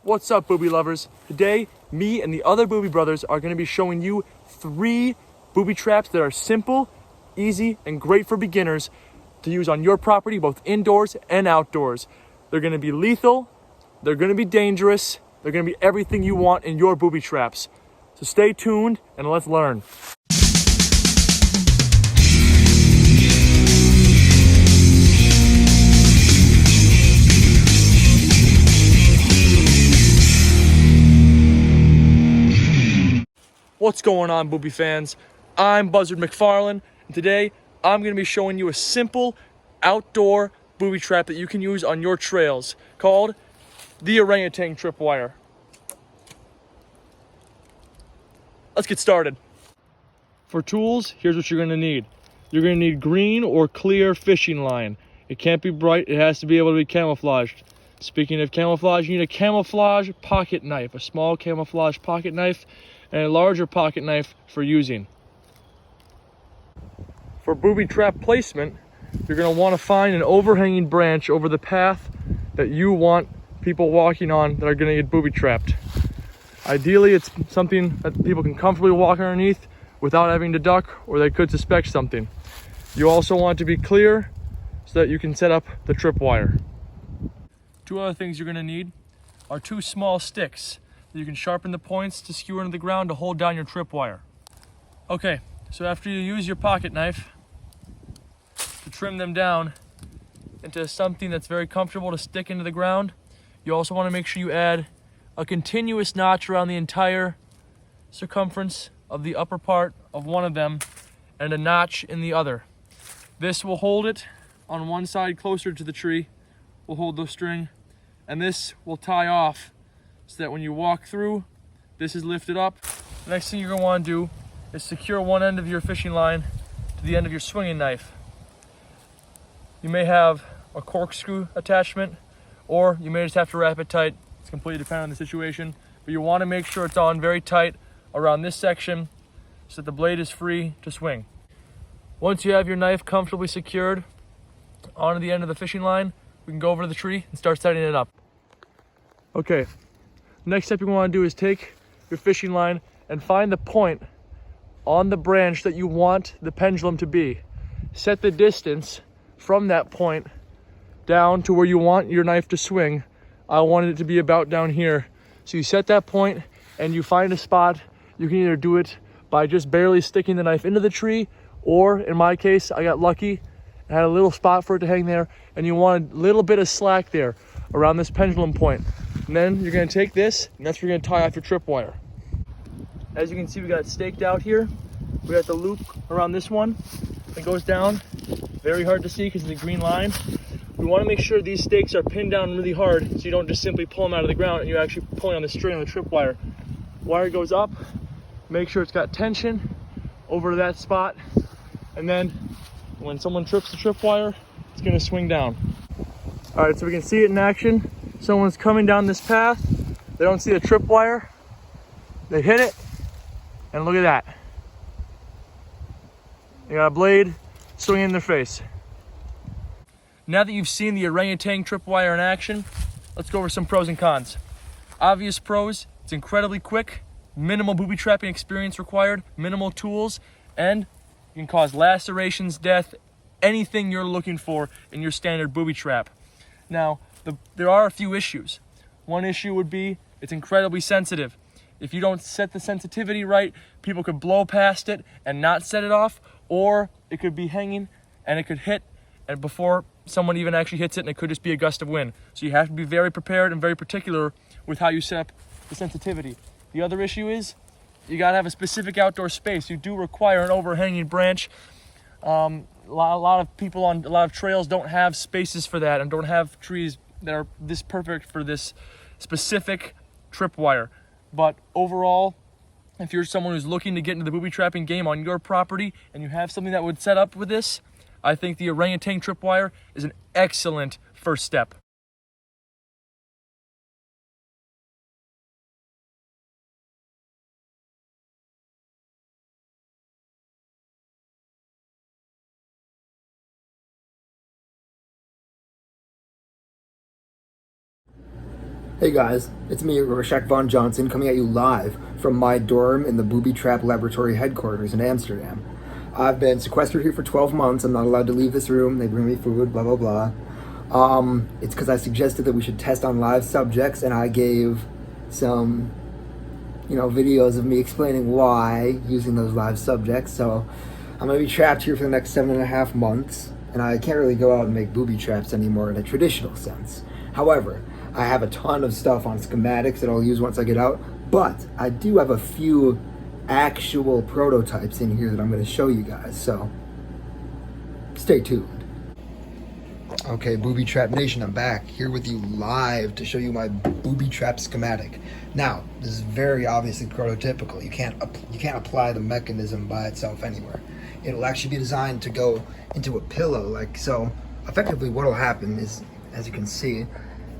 What's up, booby lovers? Today, me and the other Booby Brothers are going to be showing you 3 booby traps that are simple, easy, and great for beginners to use on your property, both indoors and outdoors. They're going to be lethal, they're going to be dangerous, they're going to be everything you want in your booby traps. So stay tuned and let's learn. What's going on, booby fans? I'm Buzzard McFarlane, and today I'm going to be showing you a simple outdoor booby trap that you can use on your trails called the Orangutan tripwire. Let's get started. For tools, here's what you're going to need. You're going to need green or clear fishing line. It can't be bright, it has to be able to be camouflaged. Speaking of camouflage, you need a camouflage pocket knife, a small camouflage pocket knife, and a larger pocket knife for using. For booby trap placement, you're going to want to find an overhanging branch over the path that you want people walking on that are going to get booby trapped. Ideally, it's something that people can comfortably walk underneath without having to duck, or they could suspect something. You also want it to be clear so that you can set up the tripwire. 2 other things you're going to need are 2 small sticks. You can sharpen the points to skewer into the ground to hold down your tripwire. Okay, so after you use your pocket knife to trim them down into something that's very comfortable to stick into the ground, you also want to make sure you add a continuous notch around the entire circumference of the upper part of one of them and a notch in the other. This will hold it on one side closer to the tree, will hold the string, and this will tie off so that when you walk through, this is lifted up. The next thing you're going to want to do is secure one end of your fishing line to the end of your swinging knife. You may have a corkscrew attachment, or you may just have to wrap it tight. It's completely dependent on the situation, but you want to make sure it's on very tight around this section so that the blade is free to swing. Once you have your knife comfortably secured onto the end of the fishing line, we can go over to the tree and start setting it up. Okay. Next step you want to do is take your fishing line and find the point on the branch that you want the pendulum to be. Set the distance from that point down to where you want your knife to swing. I wanted it to be about down here. So you set that point and you find a spot. You can either do it by just barely sticking the knife into the tree, or in my case, I got lucky and had a little spot for it to hang there, and you want a little bit of slack there around this pendulum point. And then you're going to take this, and that's where you're going to tie off your tripwire. As you can see, we got it staked out here. We got the loop around this one. It goes down. Very hard to see because of the green line. We want to make sure these stakes are pinned down really hard so you don't just simply pull them out of the ground and you're actually pulling on the string on the tripwire. Wire goes up. Make sure it's got tension over to that spot. And then when someone trips the tripwire, it's going to swing down. All right, so we can see it in action. Someone's coming down this path, they don't see the tripwire, they hit it, and look at that. They got a blade swinging in their face. Now that you've seen the orangutan tripwire in action, let's go over some pros and cons. Obvious pros: it's incredibly quick, minimal booby trapping experience required, minimal tools, and you can cause lacerations, death, anything you're looking for in your standard booby trap. Now, there are a few issues. One issue would be it's incredibly sensitive. If you don't set the sensitivity right, people could blow past it and not set it off, or it could be hanging and it could hit, and before someone even actually hits it, and it could just be a gust of wind. So you have to be very prepared and very particular with how you set up the sensitivity. The other issue is you gotta have a specific outdoor space. You do require an overhanging branch. A lot of people on a lot of trails don't have spaces for that and don't have trees that are this perfect for this specific tripwire. But overall, if you're someone who's looking to get into the booby trapping game on your property and you have something that would set up with this, I think the orangutan tripwire is an excellent first step. Hey guys, it's me, Rorschach Von Johnson, coming at you live from my dorm in the Booby Trap Laboratory headquarters in Amsterdam. I've been sequestered here for 12 months. I'm not allowed to leave this room. They bring me food, blah, blah, blah. It's because I suggested that we should test on live subjects, and I gave some, videos of me explaining why using those live subjects. So I'm going to be trapped here for the next 7.5 months, and I can't really go out and make booby traps anymore in a traditional sense. However, I have a ton of stuff on schematics that I'll use once I get out, but I do have a few actual prototypes in here that I'm going to show you guys, so stay tuned. Okay, Booby Trap Nation, I'm back here with you live to show you my booby trap schematic. Now, this is very obviously prototypical. You can't apply the mechanism by itself anywhere. It'll actually be designed to go into a pillow, like so. Effectively, what'll happen is, as you can see,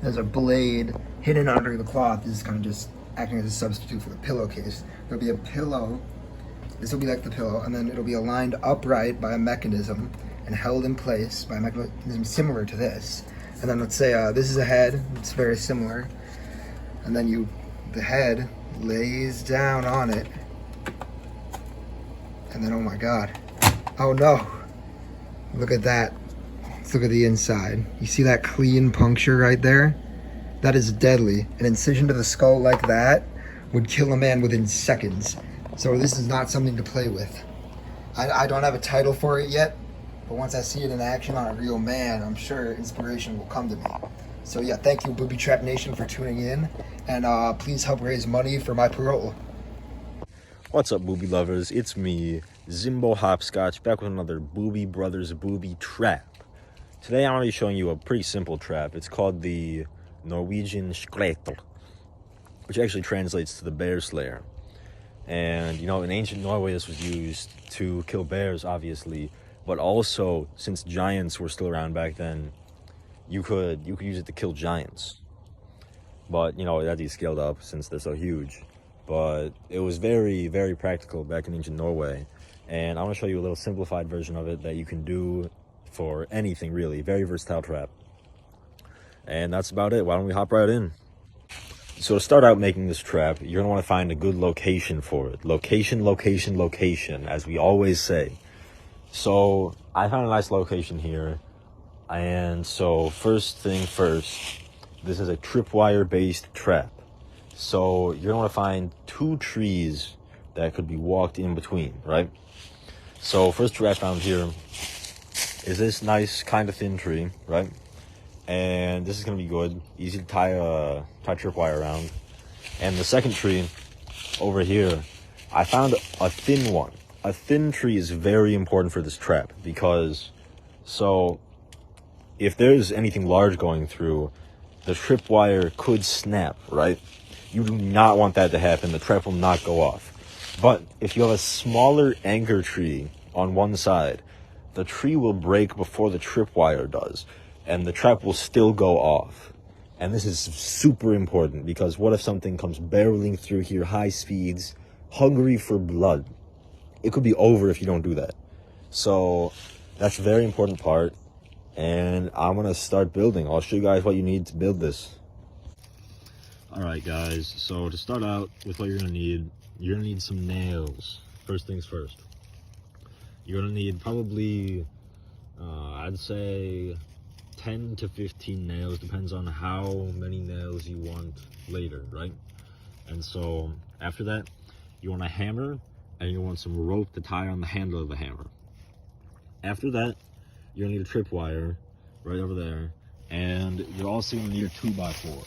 there's a blade hidden under the cloth. This is kind of just acting as a substitute for the pillowcase. There'll be a pillow. This will be like the pillow, and then it'll be aligned upright by a mechanism and held in place by a mechanism similar to this. And then let's say this is a head. It's very similar. And then the head lays down on it. And then, oh my God. Oh no. Look at that. Let's look at the inside. You see that clean puncture right there? That is deadly. An incision to the skull like that would kill a man within seconds. So this is not something to play with. I don't have a title for it yet, but once I see it in action on a real man, I'm sure inspiration will come to me. So yeah, thank you Booby Trap Nation for tuning in, and please help raise money for my parole. What's up, booby lovers? It's me, Zimbo Hopscotch, back with another Booby Brothers booby trap. Today I'm going to be showing you a pretty simple trap. It's called the Norwegian Skretel, which actually translates to the bear slayer. And, in ancient Norway, this was used to kill bears, obviously, but also, since giants were still around back then, you could use it to kill giants. But, it had to be scaled up since they're so huge. But it was very, very practical back in ancient Norway. And I want to show you a little simplified version of it that you can do for anything, really. Very versatile trap. And that's about it. Why don't we hop right in? So to start out making this trap, you're going to want to find a good location for it. Location, location, location, as we always say. So I found a nice location here. And so first thing first, this is a tripwire based trap. So you're going to want to find 2 trees that could be walked in between, right? So first tree I found here is this nice kind of thin tree, right? And this is going to be good, easy to tie tripwire around. And the second tree over here, I found a thin one. A thin tree is very important for this trap because, so if there's anything large going through, the tripwire could snap, right? You do not want that to happen. The trap will not go off. But if you have a smaller anchor tree on one side, the tree will break before the tripwire does, and the trap will still go off. And this is super important because what if something comes barreling through here, high speeds, hungry for blood? It could be over if you don't do that. So that's a very important part, and I'm gonna start building. I'll show you guys what you need to build this. All right, guys, so to start out with what you're gonna need some nails. First things first. You're gonna need probably, I'd say 10 to 15 nails, depends on how many nails you want later, right? And so after that, you want a hammer and you want some rope to tie on the handle of the hammer. After that, you're gonna need a tripwire right over there, and you're also gonna need a 2x4.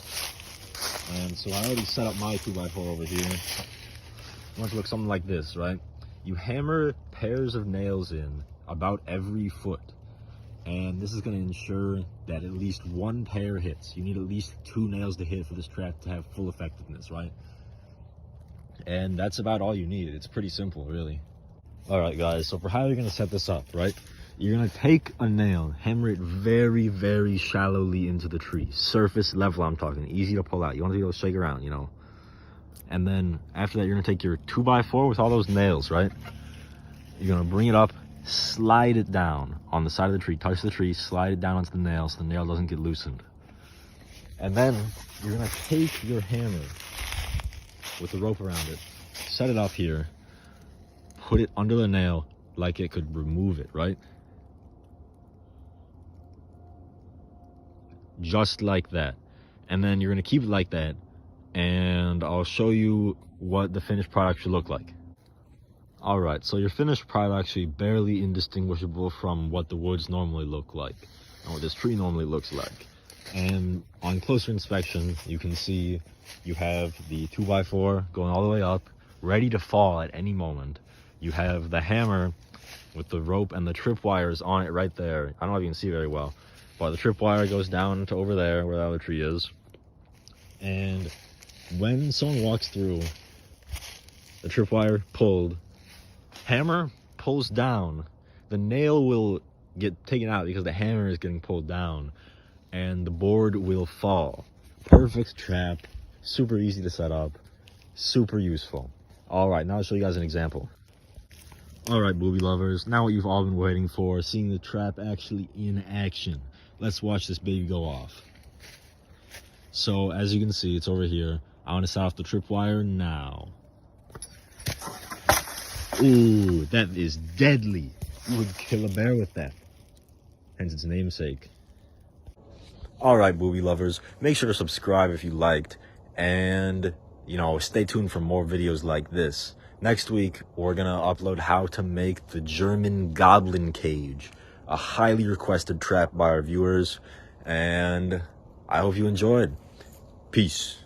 And so I already set up my 2x4 over here. I want it to look something like this, right? You hammer pairs of nails in about every foot. And this is going to ensure that at least one pair hits. You need at least 2 nails to hit for this trap to have full effectiveness, right? And that's about all you need. It's pretty simple, really. All right, guys, so for how you're going to set this up, right? You're going to take a nail, hammer it very, very shallowly into the tree. Surface level, I'm talking. Easy to pull out. You want to be able to shake around, And then after that, you're going to take your 2x4 with all those nails, right? You're going to bring it up, slide it down on the side of the tree, touch the tree, slide it down onto the nail so the nail doesn't get loosened. And then you're gonna take your hammer with the rope around it, set it up here, put it under the nail like it could remove it, right? Just like that. And then you're gonna keep it like that, and I'll show you what the finished product should look like. All right, so your finished product actually barely indistinguishable from what the woods normally look like and what this tree normally looks like. And on closer inspection, you can see you have the 2x4 going all the way up, ready to fall at any moment. You have the hammer with the rope and the tripwires on it right there. I don't know if you can see very well, but the tripwire goes down to over there where the other tree is. And when someone walks through, the tripwire pulled, hammer pulls down, the nail will get taken out because the hammer is getting pulled down, and the board will fall. Perfect trap, super easy to set up, super useful. All right, now I'll show you guys an example. All right, booby lovers, now what you've all been waiting for, seeing the trap actually in action. Let's watch this baby go off. So as you can see, it's over here. I want to set off the tripwire now. Ooh, that is deadly. You would kill a bear with that. Hence its namesake. Alright, booby lovers, make sure to subscribe if you liked. And, stay tuned for more videos like this. Next week, we're going to upload how to make the German goblin cage. A highly requested trap by our viewers. And I hope you enjoyed. Peace.